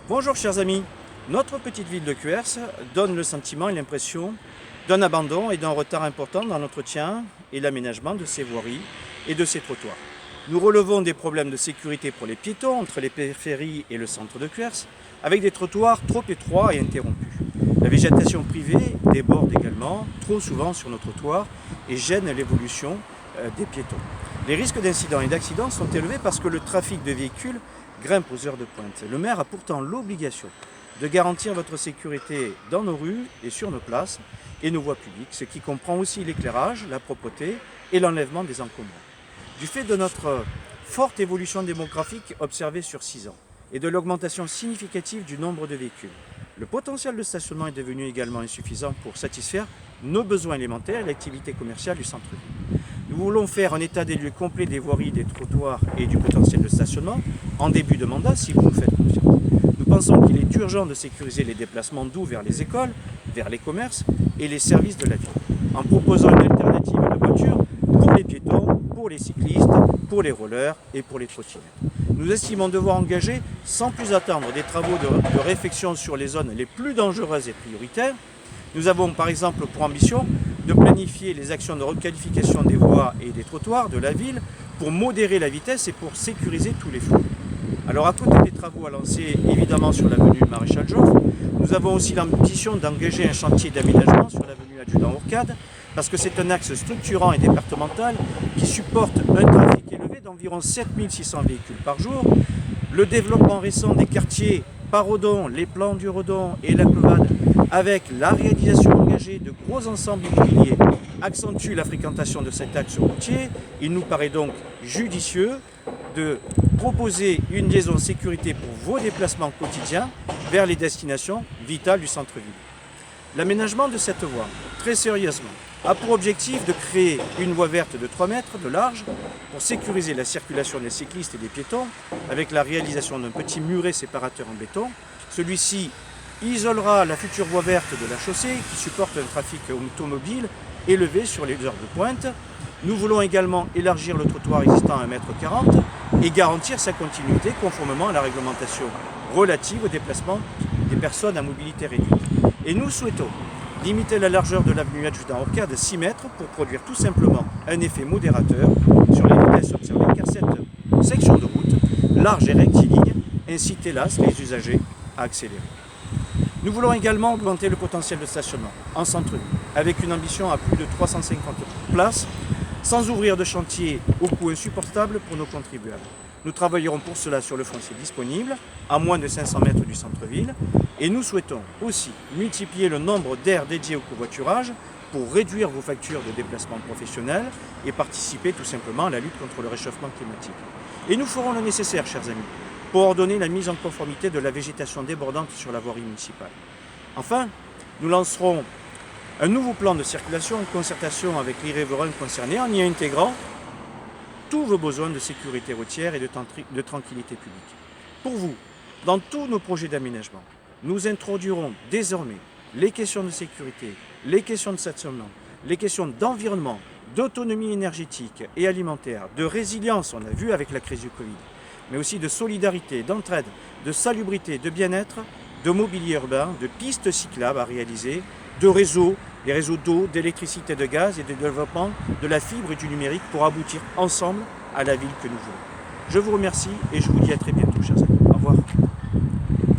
Bonjour chers amis, notre petite ville de Cuers donne le sentiment et l'impression d'un abandon et d'un retard important dans l'entretien et l'aménagement de ses voiries et de ses trottoirs. Nous relevons des problèmes de sécurité pour les piétons entre les périphéries et le centre de Cuers, avec des trottoirs trop étroits et interrompus. La végétation privée déborde également trop souvent sur nos trottoirs et gêne l'évolution des piétons. Les risques d'incidents et d'accidents sont élevés parce que le trafic de véhicules grimpe aux heures de pointe. Le maire a pourtant l'obligation de garantir votre sécurité dans nos rues et sur nos places et nos voies publiques, ce qui comprend aussi l'éclairage, la propreté et l'enlèvement des encombrants. Du fait de notre forte évolution démographique observée sur 6 ans et de l'augmentation significative du nombre de véhicules, le potentiel de stationnement est devenu également insuffisant pour satisfaire nos besoins élémentaires et l'activité commerciale du centre-ville. Nous voulons faire un état des lieux complet des voiries, des trottoirs et du potentiel de stationnement en début de mandat si vous nous faites confiance. Nous pensons qu'il est urgent de sécuriser les déplacements doux vers les écoles, vers les commerces et les services de la ville, en proposant une alternative à la voiture pour les piétons, pour les cyclistes, pour les rollers et pour les trottinettes. Nous estimons devoir engager sans plus attendre des travaux de réflexion sur les zones les plus dangereuses et prioritaires. Nous avons par exemple pour ambition de planifier les actions de requalification des voies et des trottoirs de la ville pour modérer la vitesse et pour sécuriser tous les flux. Alors à côté des travaux à lancer évidemment sur l'avenue Maréchal Joffre, nous avons aussi l'ambition d'engager un chantier d'aménagement sur l'avenue Adjudant-Orcade parce que c'est un axe structurant et départemental qui supporte un trafic élevé d'environ 7600 véhicules par jour. Le développement récent des quartiers Parodon, les plans du Redon et la Clevade, avec la réalisation engagée de gros ensembles immobiliers, accentue la fréquentation de cet axe routier. Il nous paraît donc judicieux de proposer une liaison sécurité pour vos déplacements quotidiens vers les destinations vitales du centre-ville. L'aménagement de cette voie, très sérieusement, a pour objectif de créer une voie verte de 3 mètres de large pour sécuriser la circulation des cyclistes et des piétons avec la réalisation d'un petit muret séparateur en béton. Celui-ci isolera la future voie verte de la chaussée qui supporte un trafic automobile élevé sur les heures de pointe. Nous voulons également élargir le trottoir existant à 1,40 m et garantir sa continuité conformément à la réglementation relative au déplacement des personnes à mobilité réduite. Et nous souhaitons limiter la largeur de l'avenue Adjudant-Orcade à 6 mètres pour produire tout simplement un effet modérateur sur les vitesses observées, car cette section de route, large et rectiligne, incite hélas les usagers à accélérer. Nous voulons également augmenter le potentiel de stationnement en centre-ville, avec une ambition à plus de 350 places, sans ouvrir de chantier au coût insupportable pour nos contribuables. Nous travaillerons pour cela sur le foncier disponible, à moins de 500 mètres du centre-ville, et nous souhaitons aussi multiplier le nombre d'aires dédiées au covoiturage pour réduire vos factures de déplacement professionnel et participer tout simplement à la lutte contre le réchauffement climatique. Et nous ferons le nécessaire, chers amis, pour ordonner la mise en conformité de la végétation débordante sur la voirie municipale. Enfin, nous lancerons un nouveau plan de circulation en concertation avec les riverains concernés en y intégrant tous vos besoins de sécurité routière et de tranquillité publique. Pour vous, dans tous nos projets d'aménagement, nous introduirons désormais les questions de sécurité, les questions de stationnement, les questions d'environnement, d'autonomie énergétique et alimentaire, de résilience, on a vu avec la crise du Covid, mais aussi de solidarité, d'entraide, de salubrité, de bien-être, de mobilier urbain, de pistes cyclables à réaliser, de réseaux, des réseaux d'eau, d'électricité, de gaz et de développement de la fibre et du numérique pour aboutir ensemble à la ville que nous voulons. Je vous remercie et je vous dis à très bientôt, chers amis. Au revoir.